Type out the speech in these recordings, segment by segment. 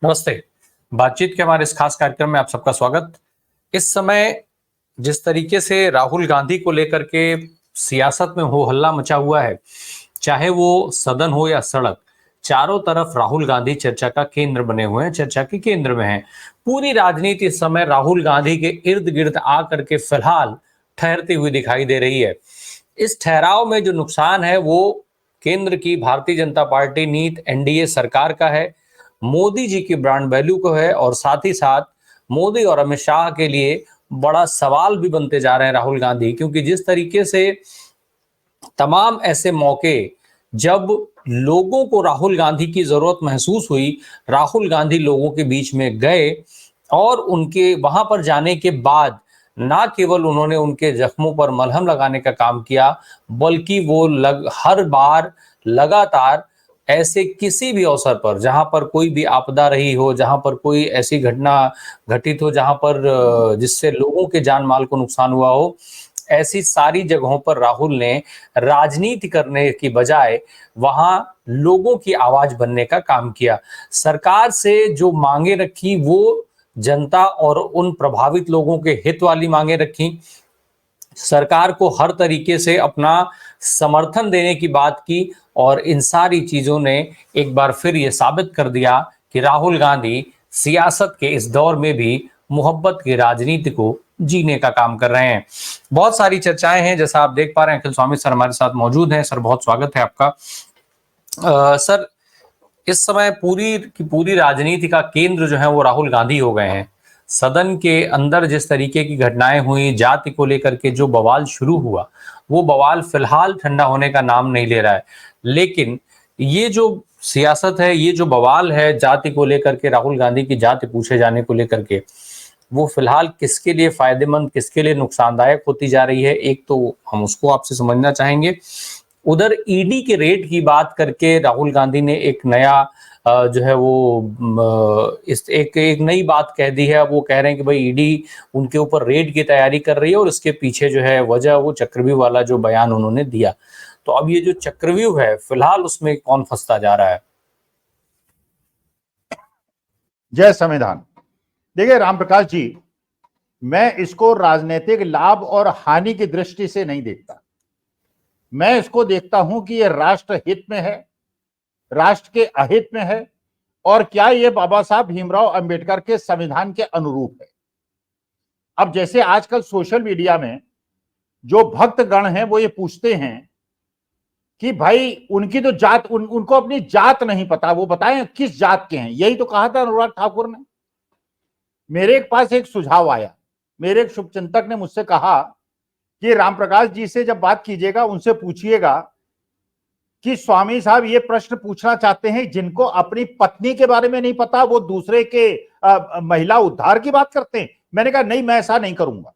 नमस्ते। बातचीत के हमारे इस खास कार्यक्रम में आप सबका स्वागत। इस समय जिस तरीके से राहुल गांधी को लेकर के सियासत में हो हल्ला मचा हुआ है, चाहे वो सदन हो या सड़क, चारों तरफ राहुल गांधी चर्चा का केंद्र बने हुए हैं, चर्चा के केंद्र में हैं। पूरी राजनीति इस समय राहुल गांधी के इर्द गिर्द आकर के फिलहाल ठहरती हुई दिखाई दे रही है। इस ठहराव में जो नुकसान है वो केंद्र की भारतीय जनता पार्टी नीत एनडीए सरकार का है, मोदी जी की ब्रांड वैल्यू को है, और साथ ही साथ मोदी और अमित शाह के लिए बड़ा सवाल भी बनते जा रहे हैं राहुल गांधी, क्योंकि जिस तरीके से तमाम ऐसे मौके जब लोगों को राहुल गांधी की जरूरत महसूस हुई, राहुल गांधी लोगों के बीच में गए और उनके वहां पर जाने के बाद ना केवल उन्होंने उनके जख्मों पर मलहम लगाने का काम किया, बल्कि वो हर बार लगातार ऐसे किसी भी अवसर पर जहां पर कोई भी आपदा रही हो, जहां पर कोई ऐसी घटना घटित हो जहां पर जिससे लोगों के जान माल को नुकसान हुआ हो, ऐसी सारी जगहों पर राहुल ने राजनीति करने की बजाय वहां लोगों की आवाज बनने का काम किया। सरकार से जो मांगे रखी वो जनता और उन प्रभावित लोगों के हित वाली मांगे रखी। सरकार को हर तरीके से अपना समर्थन देने की बात की, और इन सारी चीजों ने एक बार फिर ये साबित कर दिया कि राहुल गांधी सियासत के इस दौर में भी मोहब्बत की राजनीति को जीने का काम कर रहे हैं। बहुत सारी चर्चाएं हैं, जैसा आप देख पा रहे हैं। अखिल स्वामी सर हमारे साथ मौजूद हैं। सर, बहुत स्वागत है आपका। सर, इस समय पूरी की पूरी राजनीति का केंद्र जो है वो राहुल गांधी हो गए हैं। सदन के अंदर जिस तरीके की घटनाएं हुई, जाति को लेकर के जो बवाल शुरू हुआ, वो बवाल फिलहाल ठंडा होने का नाम नहीं ले रहा है। लेकिन ये जो सियासत है, ये जो बवाल है जाति को लेकर के, राहुल गांधी की जाति पूछे जाने को लेकर के, वो फिलहाल किसके लिए फायदेमंद, किसके लिए नुकसानदायक होती जा रही है, एक तो हम उसको आपसे समझना चाहेंगे। उधर ईडी के रेड की बात करके राहुल गांधी ने एक नया जो है वो इस एक नई बात कह दी है। वो कह रहे हैं कि भाई ईडी उनके ऊपर रेड की तैयारी कर रही है, और इसके पीछे जो है वजह वो चक्रव्यूह वाला जो बयान उन्होंने दिया। तो अब ये जो चक्रव्यूह है फिलहाल उसमें कौन फंसता जा रहा है? जय संविधान। देखिए रामप्रकाश जी, मैं इसको राजनीतिक लाभ और हानि की दृष्टि से नहीं देखता। मैं इसको देखता हूं कि ये राष्ट्र हित में है, राष्ट्र के अहित में है, और क्या ये बाबा साहब भीमराव अंबेडकर के संविधान के अनुरूप है। अब जैसे आजकल सोशल मीडिया में जो भक्तगण हैं वो ये पूछते हैं कि भाई उनकी तो जात उनको अपनी जात नहीं पता, वो बताएं किस जात के हैं। यही तो कहा था अनुराग ठाकुर ने। मेरे पास एक सुझाव आया, मेरे एक शुभचिंतक ने मुझसे कहा कि रामप्रकाश जी से जब बात कीजिएगा उनसे पूछिएगा कि स्वामी साहब ये प्रश्न पूछना चाहते हैं, जिनको अपनी पत्नी के बारे में नहीं पता वो दूसरे के महिला उद्धार की बात करते हैं। मैंने कहा नहीं, मैं ऐसा नहीं करूंगा।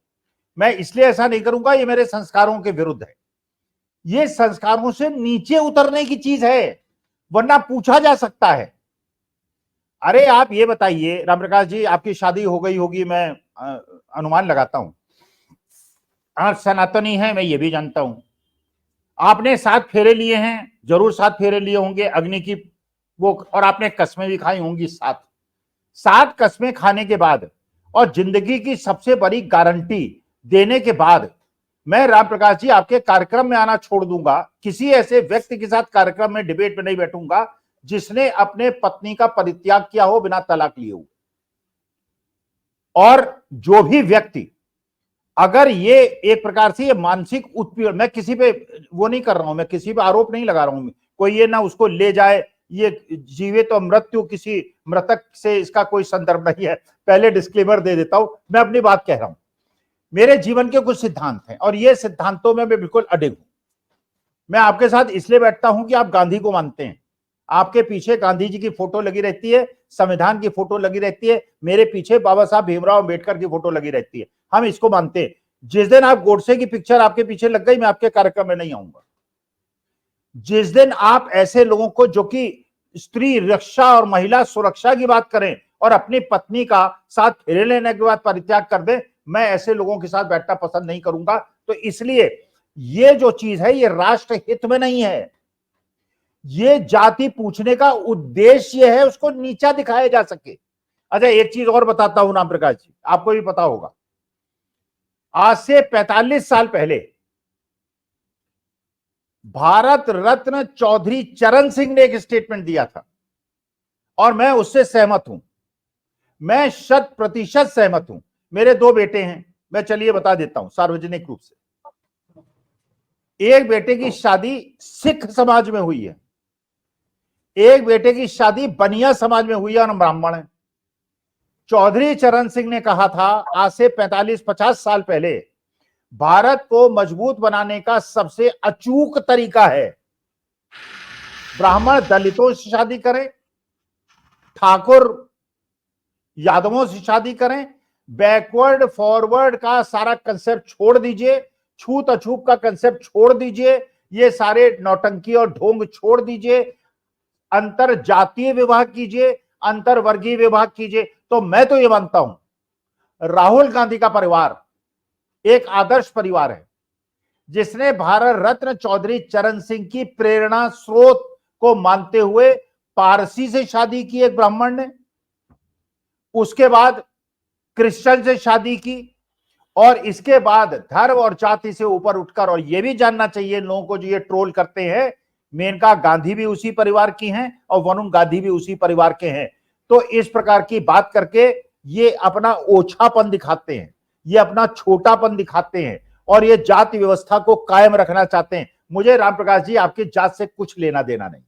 मैं इसलिए ऐसा नहीं करूंगा, ये मेरे संस्कारों के विरुद्ध है। ये संस्कारों से नीचे उतरने की चीज है, वरना पूछा जा सकता है। अरे आप ये बताइए रामप्रकाश जी, आपकी शादी हो गई होगी, मैं अनुमान लगाता हूं। आप सनातनी हैं, मैं ये भी जानता हूं। आपने 7 फेरे लिए हैं, जरूर 7 फेरे लिए होंगे अग्नि की वो, और आपने कस्में भी खाई होंगी 7 कस्में खाने के बाद और जिंदगी की सबसे बड़ी गारंटी देने के बाद मैं रामप्रकाश जी आपके कार्यक्रम में आना छोड़ दूंगा। किसी ऐसे व्यक्ति के साथ कार्यक्रम में डिबेट में नहीं बैठूंगा जिसने अपने पत्नी का परित्याग किया हो बिना तलाक लिए हो। और जो भी व्यक्ति अगर ये एक प्रकार से ये मानसिक उत्पीड़न, मैं किसी पे वो नहीं कर रहा हूं, मैं किसी पे आरोप नहीं लगा रहा हूं, कोई ये ना उसको ले जाए, ये जीवित और मृत्यु किसी मृतक से इसका कोई संदर्भ नहीं है। पहले डिस्क्लेमर दे देता हूं, मैं अपनी बात कह रहा हूं। मेरे जीवन के कुछ सिद्धांत हैं और ये सिद्धांतों में मैं बिल्कुल अडिग हूं। मैं आपके साथ इसलिए बैठता हूं कि आप गांधी को मानते हैं। आपके पीछे गांधी जी की फोटो लगी रहती है, संविधान की फोटो लगी रहती है, मेरे पीछे बाबा साहब भीमराव अंबेडकर की फोटो लगी रहती है। हम इसको मानते हैं। जिस दिन आप गोडसे की पिक्चर आपके पीछे लग गई, मैं आपके कार्यक्रम में नहीं आऊंगा। जिस दिन आप ऐसे लोगों को जो कि स्त्री रक्षा और महिला सुरक्षा की बात करें और अपनी पत्नी का साथ फेरे लेने के बाद परित्याग कर दें, मैं ऐसे लोगों के साथ बैठना पसंद नहीं करूंगा। तो इसलिए ये जो चीज है ये राष्ट्र हित में नहीं है, ये जाति पूछने का उद्देश्य है उसको नीचा दिखाया जा सके। अच्छा, एक चीज और बताता हूं राम प्रकाश जी, आपको भी पता होगा, आज से 45 साल पहले भारत रत्न चौधरी चरण सिंह ने एक स्टेटमेंट दिया था और मैं उससे सहमत हूं, मैं 100% सहमत हूं। मेरे 2 बेटे हैं, मैं चलिए बता देता हूं सार्वजनिक रूप से। एक बेटे की शादी सिख समाज में हुई है, एक बेटे की शादी बनिया समाज में हुई है और ब्राह्मण है। चौधरी चरण सिंह ने कहा था आज से 45-50 साल पहले, भारत को मजबूत बनाने का सबसे अचूक तरीका है ब्राह्मण दलितों से शादी करें, ठाकुर यादवों से शादी करें, बैकवर्ड फॉरवर्ड का सारा कंसेप्ट छोड़ दीजिए, छूत अछूत का कंसेप्ट छोड़ दीजिए, ये सारे नौटंकी और ढोंग छोड़ दीजिए, अंतर जातीय विवाह कीजिए, अंतर वर्गीय विवाह कीजिए। तो मैं तो ये मानता हूं राहुल गांधी का परिवार एक आदर्श परिवार है, जिसने भारत रत्न चौधरी चरण सिंह की प्रेरणा स्रोत को मानते हुए पारसी से शादी की एक ब्राह्मण ने, उसके बाद क्रिश्चियन से शादी की, और इसके बाद धर्म और जाति से ऊपर उठकर, और यह भी जानना चाहिए लोगों को जो ये ट्रोल करते हैं, मेनका गांधी भी उसी परिवार की हैं और वरुण गांधी भी उसी परिवार के हैं। तो इस प्रकार की बात करके ये अपना ओछापन दिखाते हैं, ये अपना छोटापन दिखाते हैं और ये जाति व्यवस्था को कायम रखना चाहते हैं। मुझे राम प्रकाश जी आपकी जात से कुछ लेना देना नहीं,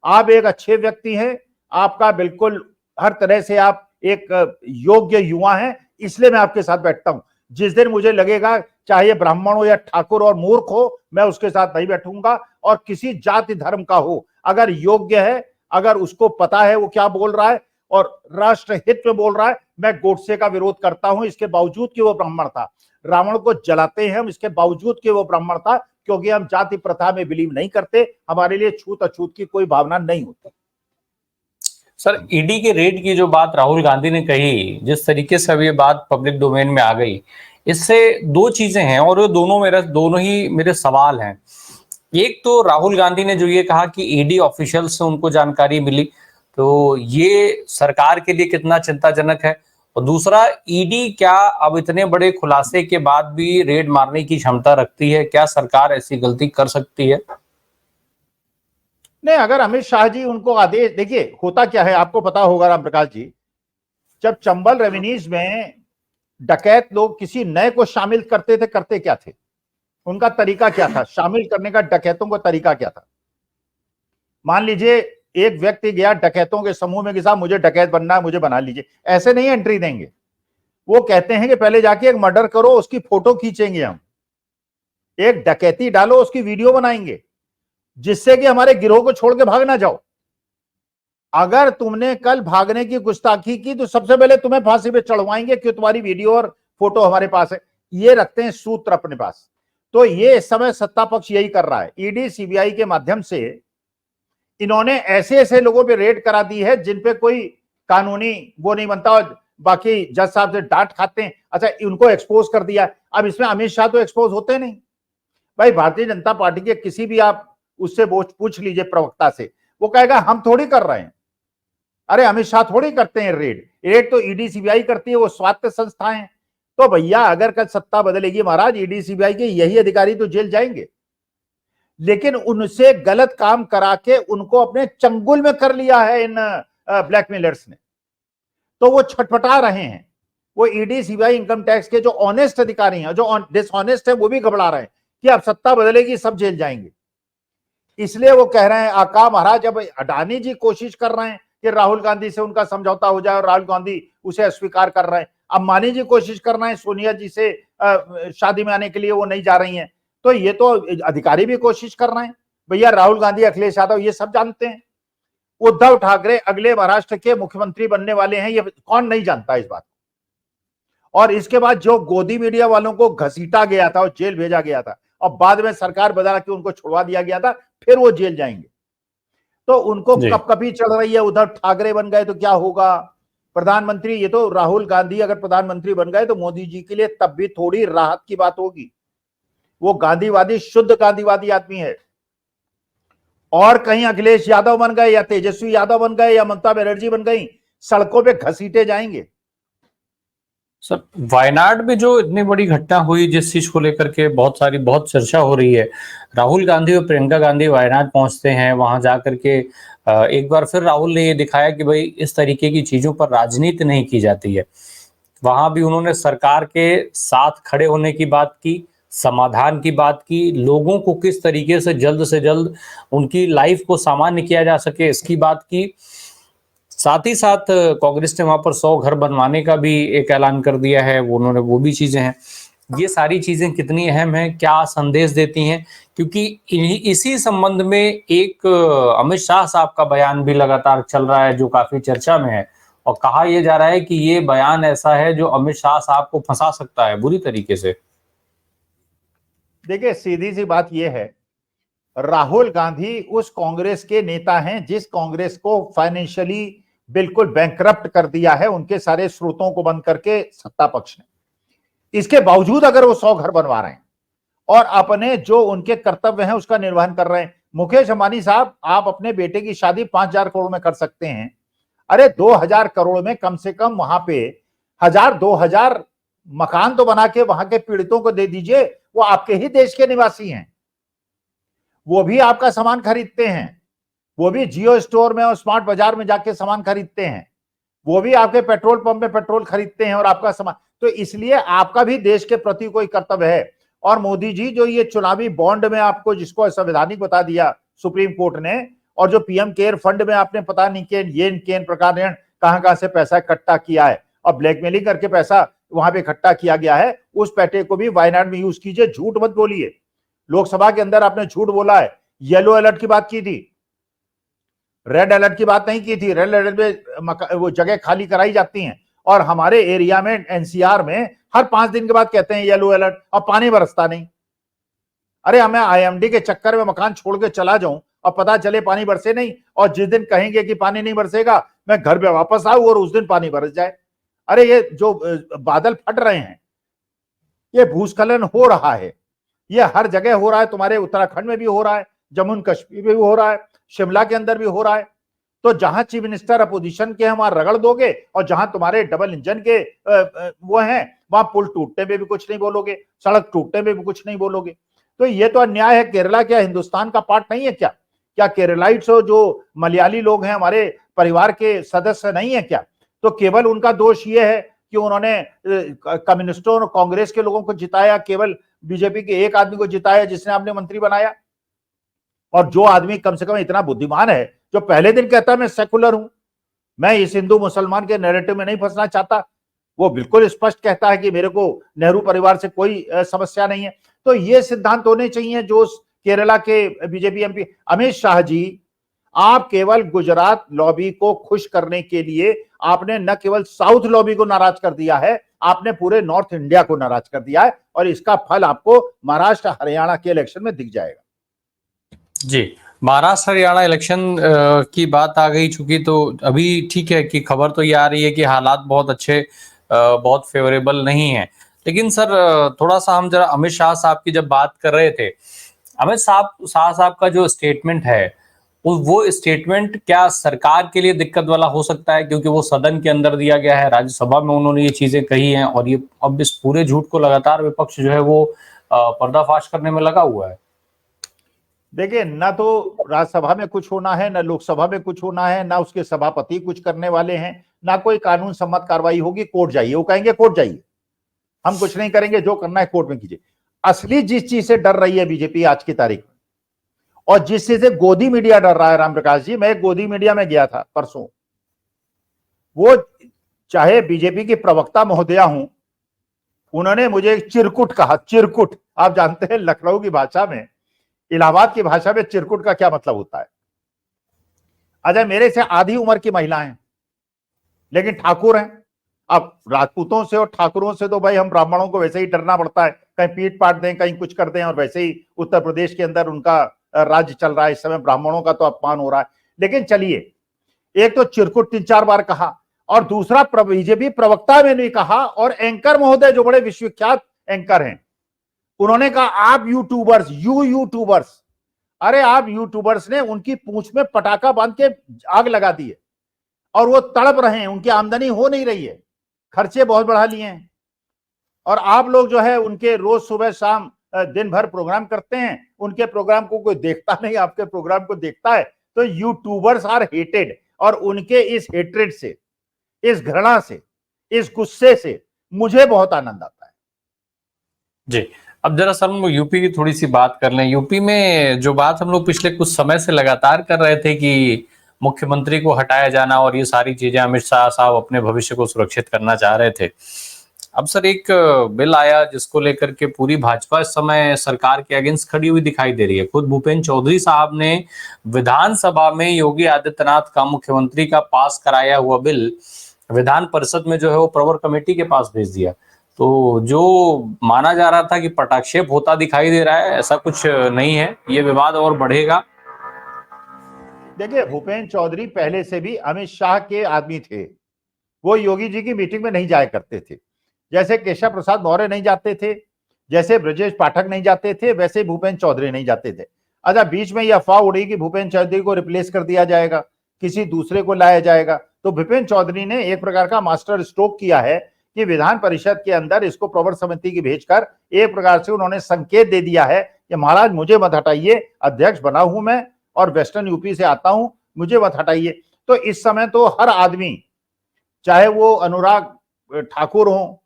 आप एक अच्छे व्यक्ति हैं, आपका बिल्कुल हर तरह से आप एक योग्य युवा हैं, इसलिए मैं आपके साथ बैठता हूं। जिस दिन मुझे लगेगा चाहे ब्राह्मण हो या ठाकुर और मूर्ख हो, मैं उसके साथ नहीं बैठूंगा, और किसी जाति धर्म का हो, अगर योग्य है, अगर उसको पता है वो क्या बोल रहा है और राष्ट्र हित में बोल रहा है, मैं गोडसे का विरोध करता हूं, इसके बावजूद कि वो ब्राह्मण था। रावण को जलाते हैं हम इसके बावजूद कि वो ब्राह्मण था, क्योंकि हम जाति प्रथा में बिलीव नहीं करते, हमारे लिए छूत अछूत की कोई भावना नहीं होती। सर, ईडी के रेड की जो बात राहुल गांधी ने कही, जिस तरीके से अब ये बात पब्लिक डोमेन में आ गई, इससे 2 चीजें हैं और ये दोनों ही मेरे सवाल हैं। एक तो राहुल गांधी ने जो ये कहा कि ईडी ऑफिशियल से उनको जानकारी मिली, तो ये सरकार के लिए कितना चिंताजनक है, और दूसरा, ईडी क्या अब इतने बड़े खुलासे के बाद भी रेड मारने की क्षमता रखती है? क्या सरकार ऐसी गलती कर सकती है? नहीं, अगर अमित शाह जी उनको आदेश, देखिए होता क्या है आपको पता होगा राम प्रकाश जी, जब चंबल रेवेन्यूज में डकैत लोग किसी नए को शामिल करते थे, करते क्या थे, उनका तरीका क्या था शामिल करने का, डकैतों का तरीका क्या था? मान लीजिए एक व्यक्ति गया डकैतों के समूह में कि साहब मुझे डकैत बनना है, मुझे बना लीजिए, ऐसे नहीं एंट्री देंगे। वो कहते हैं कि पहले जाके एक मर्डर करो, उसकी फोटो खींचेंगे हम, एक डकैती डालो, उसकी वीडियो बनाएंगे, जिससे कि हमारे गिरोह को छोड़ के भाग ना जाओ। अगर तुमने कल भागने की गुस्ताखी की तो सबसे पहले तुम्हें फांसी पे चढ़वाएंगे, क्यों? तुम्हारी वीडियो और फोटो हमारे पास है। ये रखते हैं सूत्र अपने पास। तो ये इस समय सत्ता पक्ष यही कर रहा है। ईडी सीबीआई के माध्यम से इन्होंने ऐसे ऐसे लोगों पे रेड करा दी है जिन पे कोई कानूनी वो नहीं बनता, और बाकी जज साहब से डांट खाते हैं। अच्छा, उनको एक्सपोज कर दिया। अब इसमें अमित शाह तो एक्सपोज होते नहीं भाई। भारतीय जनता पार्टी के किसी भी आप उससे पूछ लीजिए प्रवक्ता से, वो कहेगा हम थोड़ी कर रहे हैं। अरे अमित शाह थोड़ी करते हैं रेड तो ईडी सीबीआई करती है, वो स्वायत्त संस्थाएं हैं। तो भैया अगर कल सत्ता बदलेगी महाराज, ईडी सीबीआई के यही अधिकारी तो जेल जाएंगे। लेकिन उनसे गलत काम करा के उनको अपने चंगुल में कर लिया है इन ब्लैकमेलर्स ने, तो वो छटपटा रहे हैं। वो ईडी सीबीआई इनकम टैक्स के जो ऑनेस्ट अधिकारी हैं, जो डिसऑनेस्ट है, वो भी घबरा रहे हैं कि अब सत्ता बदलेगी सब जेल जाएंगे। इसलिए वो कह रहे हैं आका महाराज, अब अडानी जी कोशिश कर रहे हैं कि राहुल गांधी से उनका समझौता हो जाए और राहुल गांधी उसे अस्वीकार कर रहे हैं। अंबानी जी कोशिश कर रहे हैं सोनिया जी से शादी में आने के लिए, वो नहीं जा रही हैं। तो ये तो अधिकारी भी कोशिश कर रहे हैं। भैया राहुल गांधी, अखिलेश यादव ये सब जानते हैं। उद्धव ठाकरे अगले महाराष्ट्र के मुख्यमंत्री बनने वाले हैं, ये कौन नहीं जानता इस बात। और इसके बाद जो गोदी मीडिया वालों को घसीटा गया था और जेल भेजा गया था, और बाद में सरकार बदला के उनको छुड़वा दिया गया था, फिर वो जेल जाएंगे। तो उनको कपकपी चढ़ रही है। उद्धव ठाकरे बन गए तो क्या होगा, प्रधानमंत्री, ये तो राहुल गांधी अगर प्रधानमंत्री बन गए तो मोदी जी के लिए तब भी थोड़ी राहत की बात होगी। वो गांधीवादी, शुद्ध गांधीवादी आदमी है। और कहीं अखिलेश यादव बन गए या तेजस्वी यादव बन गए या ममता बनर्जी बन गई, सड़कों पे घसीटे जाएंगे। सर, वायनाड में जो इतनी बड़ी घटना हुई, जिस चीज को लेकर के बहुत चर्चा हो रही है, राहुल गांधी और प्रियंका गांधी वायनाड पहुंचते हैं, वहां जाकर के एक बार फिर राहुल ने ये दिखाया कि भाई इस तरीके की चीजों पर राजनीति नहीं की जाती है। वहां भी उन्होंने सरकार के साथ खड़े होने की बात की, समाधान की बात की, लोगों को किस तरीके से जल्द उनकी लाइफ को सामान्य किया जा सके इसकी बात की। साथ ही साथ कांग्रेस ने वहां पर 100 घर बनवाने का भी एक ऐलान कर दिया है, उन्होंने वो भी चीजें हैं। ये सारी चीजें कितनी अहम हैं, क्या संदेश देती हैं? क्योंकि इसी संबंध में एक अमित शाह साहब का बयान भी लगातार चल रहा है जो काफी चर्चा में है, और कहा यह जा रहा है कि ये बयान ऐसा है जो अमित शाह साहब को फंसा सकता है बुरी तरीके से। देखिए, सीधी सी बात यह है, राहुल गांधी उस कांग्रेस के नेता हैं जिस कांग्रेस को फाइनेंशियली बिल्कुल बैंकरप्ट कर दिया है, उनके सारे स्रोतों को बंद करके सत्ता पक्ष ने। इसके बावजूद अगर वो 100 घर बनवा रहे हैं और अपने जो उनके कर्तव्य हैं उसका निर्वहन कर रहे हैं। मुकेश अंबानी साहब, आप अपने बेटे की शादी 5,000 करोड़ में कर सकते हैं, अरे 2,000 करोड़ में कम से कम वहां पे 1,000-2,000 मकान तो बना के वहां के पीड़ितों को दे दीजिए। वो आपके ही देश के निवासी हैं, वो भी आपका सामान खरीदते हैं, वो भी जियो स्टोर में और स्मार्ट बाजार में जाके सामान खरीदते हैं, वो भी आपके पेट्रोल पंप में पेट्रोल खरीदते हैं और आपका सामान, तो इसलिए आपका भी देश के प्रति कोई कर्तव्य है। और मोदी जी जो ये चुनावी बॉन्ड में आपको जिसको संवैधानिक बता दिया सुप्रीम कोर्ट ने, और जो पीएम केयर फंड में आपने पता नहीं केन प्रकार ने कहां से पैसा इकट्ठा किया है और ब्लैकमेलिंग करके पैसा वहां पे इकट्ठा किया गया है, उस पैसे को भी वायनाड में यूज कीजिए। झूठ मत बोलिए, लोकसभा के अंदर आपने झूठ बोला है। येलो अलर्ट की बात की थी, रेड अलर्ट की बात नहीं की थी। रेड अलर्ट में वो जगह खाली कराई जाती हैं और हमारे एरिया में एनसीआर में हर 5 दिन के बाद कहते हैं येलो अलर्ट, और पानी बरसता नहीं। अरे हमें आईएमडी के चक्कर में मकान छोड़ के चला जाऊं और पता चले पानी बरसे नहीं, और जिस दिन कहेंगे कि पानी नहीं बरसेगा मैं घर पे वापस आऊं और उस दिन पानी बरस जाए। अरे ये जो बादल फट रहे हैं, ये भूस्खलन हो रहा है, ये हर जगह हो रहा है। तुम्हारे उत्तराखंड में भी हो रहा है, जम्मू कश्मीर में भी हो रहा है, शिमला के अंदर भी हो रहा है। तो जहां चीफ मिनिस्टर अपोजिशन के हैं वहां रगड़ दोगे, और जहां तुम्हारे डबल इंजन के वो हैं वहां पुल टूटने में भी कुछ नहीं बोलोगे, सड़क टूटने में भी कुछ नहीं बोलोगे। तो ये तो अन्याय है। केरला क्या हिंदुस्तान का पार्ट नहीं है क्या? क्या केरलाइट्स जो मलयाली लोग हैं हमारे परिवार के सदस्य नहीं है क्या? तो केवल उनका दोष ये है कि उन्होंने कम्युनिस्टों और कांग्रेस के लोगों को जिताया, केवल बीजेपी के एक आदमी को जिताया जिसने आपने मंत्री बनाया। और जो आदमी कम से कम इतना बुद्धिमान है, जो पहले दिन कहता है मैं सेकुलर हूं, मैं इस हिंदू मुसलमान के नैरेटिव में नहीं फंसना चाहता, वो बिल्कुल स्पष्ट कहता है कि मेरे को नेहरू परिवार से कोई समस्या नहीं है। तो ये सिद्धांत होने चाहिए जो केरला के बीजेपी एमपी अमित शाह जी, आप केवल गुजरात लॉबी को खुश करने के लिए आपने न केवल साउथ लॉबी को नाराज कर दिया है, आपने पूरे नॉर्थ इंडिया को नाराज कर दिया है, और इसका फल आपको महाराष्ट्र हरियाणा के इलेक्शन में दिख जाएगा। जी, महाराष्ट्र हरियाणा इलेक्शन की बात आ गई चूंकि, तो अभी ठीक है कि खबर तो ये आ रही है कि हालात बहुत अच्छे, बहुत फेवरेबल नहीं है। लेकिन सर, थोड़ा सा हम जरा अमित शाह साहब की जब बात कर रहे थे, अमित शाह साहब का जो स्टेटमेंट है, वो स्टेटमेंट क्या सरकार के लिए दिक्कत वाला हो सकता है? क्योंकि वो सदन के अंदर दिया गया है, राज्यसभा में उन्होंने ये चीजें कही हैं, और ये अब इस पूरे झूठ को लगातार विपक्ष जो है वो पर्दाफाश करने में लगा हुआ है। देखिए, ना तो राज्यसभा में कुछ होना है, ना लोकसभा में कुछ होना है, ना उसके सभापति कुछ करने वाले हैं, ना कोई कानून सम्मत कार्रवाई होगी। कोर्ट जाइए, वो कहेंगे कोर्ट जाइए, हम कुछ नहीं करेंगे, जो करना है कोर्ट में कीजिए। असली जिस चीज से डर रही है बीजेपी आज की तारीख में, और जिस चीज से गोदी मीडिया डर रहा है, रामप्रकाश जी, मैं गोदी मीडिया में गया था परसों, वो चाहे बीजेपी की प्रवक्ता महोदया हूं, उन्होंने मुझे एक चिरकुट कहा। चिरकुट, आप जानते हैं लखनऊ की भाषा में, इलाहाबाद की भाषा में चिरकुट का क्या मतलब होता है? अजय, मेरे से आधी उम्र की महिला हैं, लेकिन ठाकुर हैं। अब राजपूतों से और ठाकुरों से तो भाई हम ब्राह्मणों को वैसे ही डरना पड़ता है, कहीं पीट पाट दें, कहीं कुछ कर दें, और वैसे ही उत्तर प्रदेश के अंदर उनका राज्य चल रहा है इस समय, ब्राह्मणों का तो अपमान हो रहा है। लेकिन चलिए, एक तो चिरकुट 3-4 बार कहा, और दूसरा बीजेपी प्रवक्ता ने भी कहा, और एंकर महोदय जो बड़े विश्वविख्यात एंकर हैं, उन्होंने कहा आप यूट्यूबर्स, यूट्यूबर्स, अरे आप यूट्यूबर्स ने उनकी पूंछ में पटाखा बांध के आग लगा दी है और वो तड़प रहे हैं, उनकी आमदनी हो नहीं रही है, खर्चे बहुत बढ़ा लिए हैं। और आप लोग जो है उनके रोज सुबह शाम दिन भर प्रोग्राम करते हैं, उनके प्रोग्राम को कोई देखता नहीं, आपके प्रोग्राम को देखता है। तो यूट्यूबर्स आर हेटेड, और उनके इस हेट्रेड से, इस घृणा से, इस गुस्से से मुझे बहुत आनंद आता है। जी, अब जरा सर हम यूपी की थोड़ी सी बात कर लें। यूपी में जो बात हम लोग पिछले कुछ समय से लगातार कर रहे थे कि मुख्यमंत्री को हटाया जाना और ये सारी चीजें, अमित शाह साहब अपने भविष्य को सुरक्षित करना चाह रहे थे। अब सर एक बिल आया जिसको लेकर के पूरी भाजपा इस समय सरकार के अगेंस्ट खड़ी हुई दिखाई दे रही है। खुद भूपेंद्र चौधरी साहब ने विधानसभा में योगी आदित्यनाथ का, मुख्यमंत्री का पास कराया हुआ बिल विधान परिषद में जो है वो प्रवर कमेटी के पास भेज दिया। तो जो माना जा रहा था कि पटाक्षेप होता दिखाई दे रहा है, ऐसा कुछ नहीं है, ये विवाद और बढ़ेगा। देखिए, भूपेंद्र चौधरी पहले से भी अमित शाह के आदमी थे, वो योगी जी की मीटिंग में नहीं जाया करते थे। जैसे केशव प्रसाद मौर्य नहीं जाते थे, जैसे ब्रजेश पाठक नहीं जाते थे, वैसे भूपेंद्र चौधरी नहीं जाते थे। अच्छा, बीच में यह अफवाह उड़ी कि भूपेंद्र चौधरी को रिप्लेस कर दिया जाएगा, किसी दूसरे को लाया जाएगा, तो भूपेंद्र चौधरी ने एक प्रकार का मास्टर स्ट्रोक किया है कि विधान परिषद के अंदर इसको प्रवर समिति की भेजकर एक प्रकार से उन्होंने संकेत दे दिया है कि महाराज मुझे मत हटाइए, अध्यक्ष बना हूं मैं और वेस्टर्न यूपी से आता हूं, मुझे मत हटाइए। तो इस समय तो हर आदमी, चाहे वो अनुराग ठाकुर हो,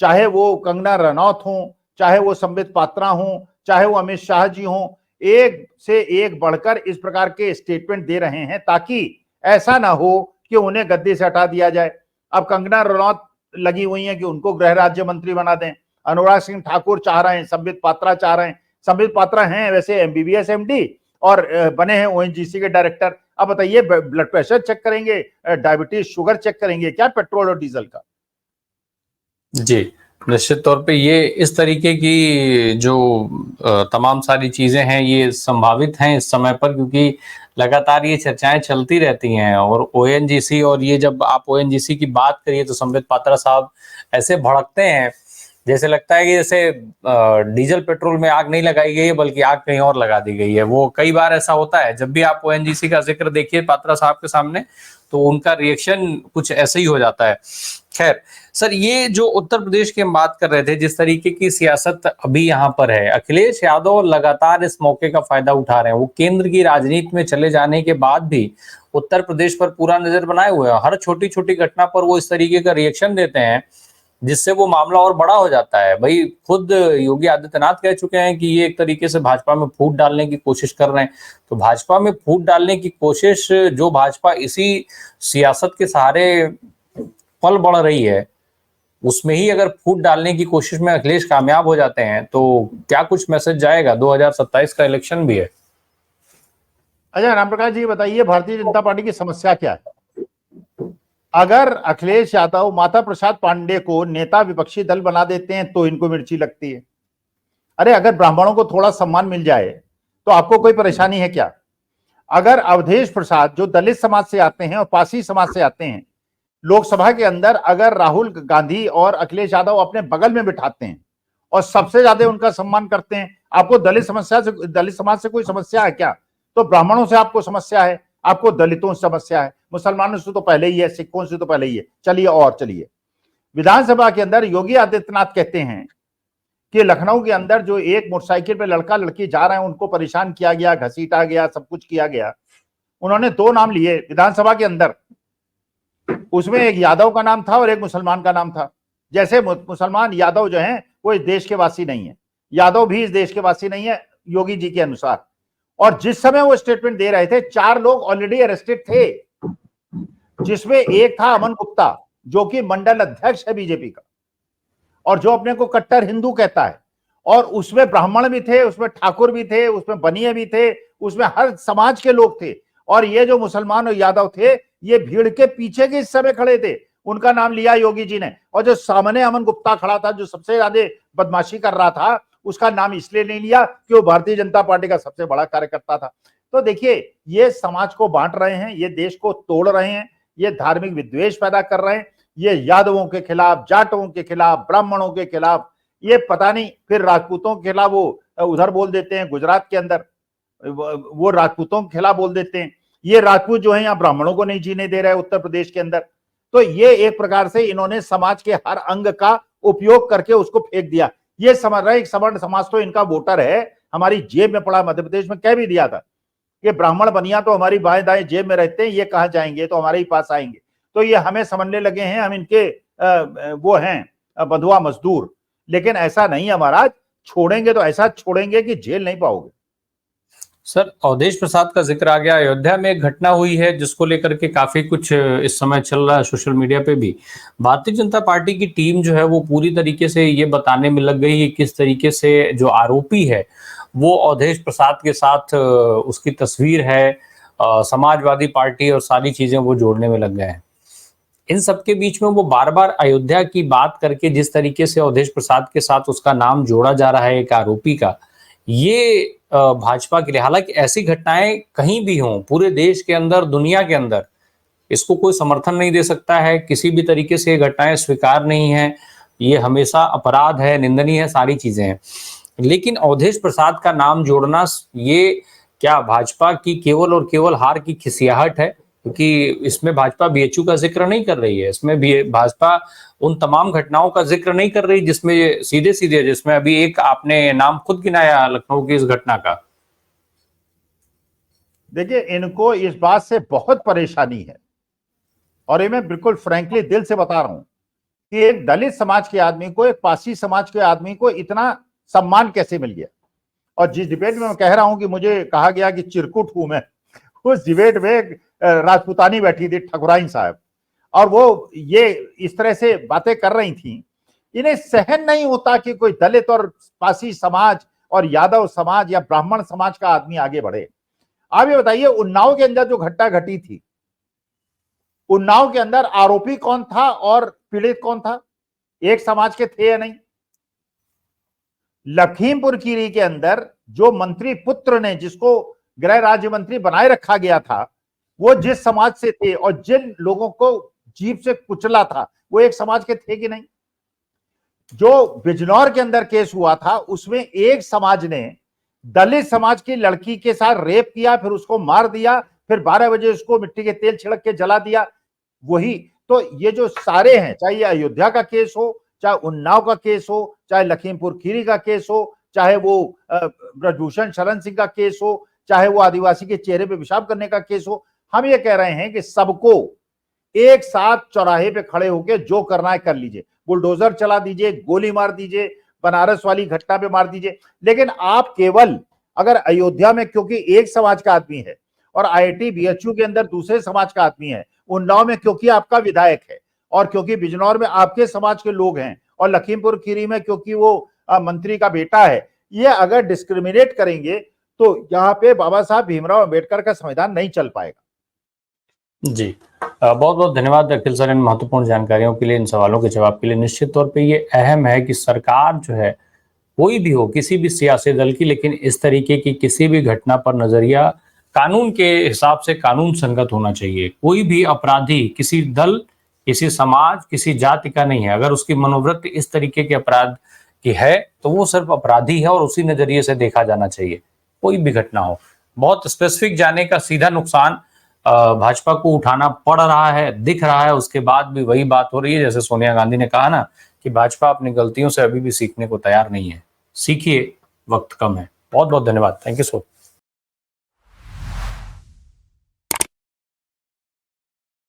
चाहे वो कंगना रनौत हो, चाहे वो संबित पात्रा हो, चाहे वो अमित शाह जी हो, एक से एक बढ़कर इस प्रकार के स्टेटमेंट दे रहे हैं ताकि ऐसा ना हो कि उन्हें गद्दी से हटा दिया जाए। अब कंगना रनौत लगी हुई है कि उनको गृह राज्य मंत्री बना दें, अनुराग सिंह ठाकुर चाह रहे हैं, संबित पात्रा चाह रहे हैं। संबित पात्रा हैं वैसे एमबीबीएस एमडी और बने हैं ओएनजीसी के डायरेक्टर। अब बताइए, ब्लड प्रेशर चेक करेंगे, डायबिटीज शुगर चेक करेंगे क्या पेट्रोल और डीजल का? जी, निश्चित तौर पे ये इस तरीके की जो तमाम सारी चीजें हैं ये संभावित हैं इस समय पर, क्योंकि लगातार ये चर्चाएं चलती रहती हैं। और ओएनजीसी, और ये जब आप ओएनजीसी की बात करिए तो संबित पात्रा साहब ऐसे भड़कते हैं जैसे लगता है कि जैसे डीजल पेट्रोल में आग नहीं लगाई गई है बल्कि आग कहीं और लगा दी गई है। वो कई बार ऐसा होता है, जब भी आप ओएनजीसी का जिक्र देखिए पात्रा साहब के सामने तो उनका रिएक्शन कुछ ऐसे ही हो जाता है। खैर सर, ये जो उत्तर प्रदेश की हम बात कर रहे थे, जिस तरीके की सियासत अभी यहाँ पर है, अखिलेश यादव लगातार इस मौके का फायदा उठा रहे हैं। वो केंद्र की राजनीति में चले जाने के बाद भी उत्तर प्रदेश पर पूरा नजर बनाए हुए हैं। हर छोटी छोटी घटना पर वो इस तरीके का रिएक्शन देते हैं जिससे वो मामला और बड़ा हो जाता है। भाई खुद योगी आदित्यनाथ कह चुके हैं कि ये एक तरीके से भाजपा में फूट डालने की कोशिश कर रहे हैं। तो भाजपा में फूट डालने की कोशिश जो भाजपा इसी सियासत के सहारे पल बढ़ रही है, उसमें ही अगर फूट डालने की कोशिश में अखिलेश कामयाब हो जाते हैं तो क्या कुछ मैसेज जाएगा? 2027 का इलेक्शन भी है। अच्छा रामप्रकाश जी, बताइए भारतीय जनता पार्टी की समस्या क्या है? अगर अखिलेश यादव माता प्रसाद पांडे को नेता विपक्षी दल बना देते हैं तो इनको मिर्ची लगती है। अरे अगर ब्राह्मणों को थोड़ा सम्मान मिल जाए तो आपको कोई परेशानी है क्या? अगर अवधेश प्रसाद जो दलित समाज से आते हैं और पासी समाज से आते हैं, लोकसभा के अंदर अगर राहुल गांधी और अखिलेश यादव अपने बगल में बिठाते हैं और सबसे ज्यादा उनका सम्मान करते हैं, आपको दलित समाज से कोई समस्या है क्या? तो ब्राह्मणों से आपको समस्या है, आपको दलितों से समस्या है, मुसलमानों से तो पहले ही है, सिखों से तो पहले ही है। चलिए और चलिए, विधानसभा के अंदर योगी आदित्यनाथ कहते हैं कि लखनऊ के अंदर जो एक मोटरसाइकिल पे लड़का लड़की जा रहे हैं उनको परेशान किया गया, घसीटा गया, सब कुछ किया गया। उन्होंने दो नाम लिए विधानसभा के अंदर, उसमें एक यादव का नाम था और एक मुसलमान का नाम था। जैसे मुसलमान यादव जो हैं वो इस देश के वासी नहीं है, यादव भी इस देश के वासी नहीं है योगी जी के अनुसार। और जिस समय वो स्टेटमेंट दे रहे थे, 4 लोग ऑलरेडी अरेस्टेड थे, जिसमें एक था अमन गुप्ता जो कि मंडल अध्यक्ष है बीजेपी का और जो अपने को कट्टर हिंदू कहता है। और उसमें ब्राह्मण भी थे, उसमें ठाकुर भी थे, उसमें बनिए भी थे, उसमें हर समाज के लोग थे। और ये जो मुसलमान और यादव थे ये भीड़ के पीछे के हिस्से में खड़े थे, उनका नाम लिया योगी जी ने। और जो सामने अमन गुप्ता खड़ा था जो सबसे ज्यादा बदमाशी कर रहा था, उसका नाम इसलिए नहीं लिया कि वो भारतीय जनता पार्टी का सबसे बड़ा कार्यकर्ता था। तो देखिए, ये समाज को बांट रहे हैं, ये देश को तोड़ रहे हैं, ये धार्मिक विद्वेष पैदा कर रहे हैं, ये यादवों के खिलाफ, जाटों के खिलाफ, ब्राह्मणों के खिलाफ, ये पता नहीं फिर राजपूतों के खिलाफ वो उधर बोल देते हैं गुजरात के अंदर। वो राजपूतों के खिलाफ बोल देते हैं, ये राजपूत जो है यहाँ ब्राह्मणों को नहीं जीने दे रहे हैं उत्तर प्रदेश के अंदर। तो ये एक प्रकार से इन्होंने समाज के हर अंग का उपयोग करके उसको फेंक दिया। ये समझ रहे एक सवर्ण समाज तो इनका वोटर है, हमारी जेब में पड़ा। मध्य प्रदेश में कह भी दिया था कि ब्राह्मण बनिया तो हमारी बाएं दाएं जेब में रहते हैं, ये कहाँ जाएंगे, तो हमारे ही पास आएंगे। तो ये हमें समझने लगे हैं हम इनके वो हैं बंधुआ मजदूर। लेकिन ऐसा नहीं है महाराज, छोड़ेंगे तो ऐसा छोड़ेंगे कि झेल नहीं पाओगे। सर, अवधेश प्रसाद का जिक्र आ गया। अयोध्या में एक घटना हुई है जिसको लेकर के काफी कुछ इस समय चल रहा है सोशल मीडिया पे भी। भारतीय जनता पार्टी की टीम जो है वो पूरी तरीके से ये बताने में लग गई है किस तरीके से जो आरोपी है वो अवधेश प्रसाद के साथ उसकी तस्वीर है, समाजवादी पार्टी और सारी चीजें वो जोड़ने में लग गए हैं। इन सबके बीच में वो बार बार अयोध्या की बात करके जिस तरीके से अवधेश प्रसाद के साथ उसका नाम जोड़ा जा रहा है एक आरोपी का, ये भाजपा के लिए, हालांकि ऐसी घटनाएं कहीं भी हों पूरे देश के अंदर, दुनिया के अंदर, इसको कोई समर्थन नहीं दे सकता है। किसी भी तरीके से ये घटनाएं स्वीकार नहीं है, ये हमेशा अपराध है, निंदनीय है, सारी चीजें हैं। लेकिन अवधेश प्रसाद का नाम जोड़ना ये क्या भाजपा की केवल और केवल हार की खिसियाहट है? क्योंकि इसमें भाजपा बीएचयू का जिक्र नहीं कर रही है, इसमें भी भाजपा उन तमाम घटनाओं का जिक्र नहीं कर रही जिसमें सीधे सीधे, जिसमें अभी एक आपने नाम खुद गिनाया लखनऊ की इस घटना का। देखिए, इनको इस बात से बहुत परेशानी है और ये मैं बिल्कुल फ्रैंकली दिल से बता रहा हूं कि एक दलित समाज के आदमी को, एक पासी समाज के आदमी को इतना सम्मान कैसे मिल गया। और जिस डिबेट में मैं कह रहा हूं कि मुझे कहा गया कि चिरकुट हूं मैं, उस डिबेट में राजपूतानी बैठी थी, ठकुराइन साहब, और वो ये इस तरह से बातें कर रही थी। इन्हें सहन नहीं होता कि कोई दलित और पासी समाज और यादव समाज या ब्राह्मण समाज का आदमी आगे बढ़े। आप ये बताइए, उन्नाव के अंदर जो घटना घटी थी, उन्नाव के अंदर आरोपी कौन था और पीड़ित कौन था? एक समाज के थे या नहीं? लखीमपुर खीरी के अंदर जो मंत्री पुत्र ने, जिसको गृह राज्य मंत्री बनाए रखा गया था, वो जिस समाज से थे और जिन लोगों को जीप से कुचला था, वो एक समाज के थे कि नहीं? जो बिजनौर के अंदर केस हुआ था, उसमें एक समाज ने दलित समाज की लड़की के साथ रेप किया, फिर उसको मार दिया, फिर 12 बजे उसको मिट्टी के तेल छिड़क के जला दिया। वही तो ये जो सारे हैं, चाहे ये अयोध्या का केस हो, चाहे उन्नाव का केस हो, चाहे लखीमपुर खीरी का केस हो, चाहे वो ब्रजभूषण शरण सिंह का केस हो, चाहे वो आदिवासी के चेहरे पे पेशाब करने का केस हो, हम ये कह रहे हैं कि सबको एक साथ चौराहे पे खड़े होकर जो करना है कर लीजिए। बुलडोजर चला दीजिए, गोली मार दीजिए, बनारस वाली घटना पे मार दीजिए, लेकिन आप केवल अगर अयोध्या में क्योंकि एक समाज का आदमी है और आईआईटी बीएचयू के अंदर दूसरे समाज का आदमी है, उन्नाव में क्योंकि आपका विधायक है और क्योंकि बिजनौर में आपके समाज के लोग हैं और लखीमपुर खीरी में क्योंकि वो मंत्री का बेटा है, ये अगर डिस्क्रिमिनेट करेंगे तो यहाँ पे बाबा साहब भीमराव अंबेडकर का संविधान नहीं चल पाएगा। जी, बहुत बहुत धन्यवाद अखिल सर इन महत्वपूर्ण जानकारियों के लिए, इन सवालों के जवाब के लिए। निश्चित तौर पे ये अहम है कि सरकार जो है, कोई भी हो, किसी भी सियासी दल की, लेकिन इस तरीके की किसी भी घटना पर नजरिया कानून के हिसाब से कानून संगत होना चाहिए। कोई भी अपराधी किसी दल, किसी समाज, किसी जाति का नहीं है। अगर उसकी मनोवृत्ति इस तरीके के अपराध की है तो वो सिर्फ अपराधी है और उसी नजरिए से देखा जाना चाहिए, कोई भी घटना हो। बहुत स्पेसिफिक जाने का सीधा नुकसान भाजपा को उठाना पड़ रहा है, दिख रहा है। उसके बाद भी वही बात हो रही है, जैसे सोनिया गांधी ने कहा ना कि भाजपा अपनी गलतियों से अभी भी सीखने को तैयार नहीं है। सीखिए, वक्त कम है। बहुत बहुत धन्यवाद। Thank you so much.